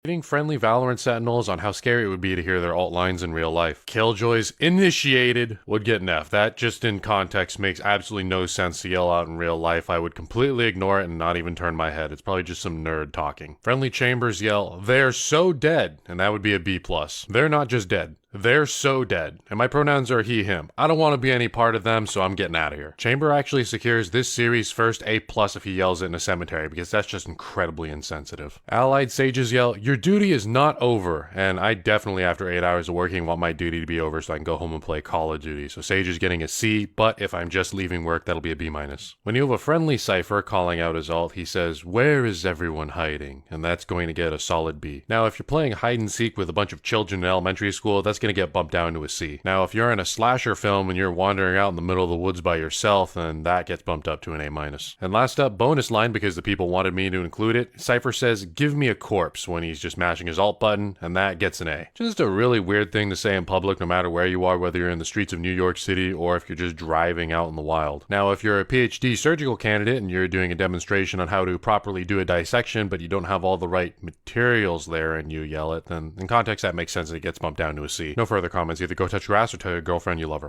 Getting friendly Valorant sentinels on how scary it would be to hear their alt lines in real life. Killjoys initiated would get an F. That just in context makes absolutely no sense to yell out in real life. I would completely ignore it and not even turn my head. It's probably just some nerd talking. Friendly Chambers yell, "They're so dead," and that would be a B+. They're not just dead. They're so dead. And my pronouns are he, him. I don't want to be any part of them, so I'm getting out of here. Chamber actually secures this series' first A+ if he yells it in a cemetery, because that's just incredibly insensitive. Allied Sages yell, "Your duty is not over." And I definitely, after 8 hours of working, want my duty to be over so I can go home and play Call of Duty. So Sage is getting a C, but if I'm just leaving work, that'll be a B-. When you have a friendly Cypher calling out his alt, he says, "Where is everyone hiding?" And that's going to get a solid B. Now, if you're playing hide and seek with a bunch of children in elementary school, that's going to get bumped down to a C. Now, if you're in a slasher film and you're wandering out in the middle of the woods by yourself, then that gets bumped up to an A-. And last up, bonus line, because the people wanted me to include it, Cypher says, "Give me a corpse," when he's just mashing his alt button, and that gets an A. Just a really weird thing to say in public no matter where you are, whether you're in the streets of New York City or if you're just driving out in the wild. Now, if you're a PhD surgical candidate and you're doing a demonstration on how to properly do a dissection, but you don't have all the right materials there and you yell it, then in context that makes sense and it gets bumped down to a C. No further comments. Either go touch grass or tell your girlfriend you love her.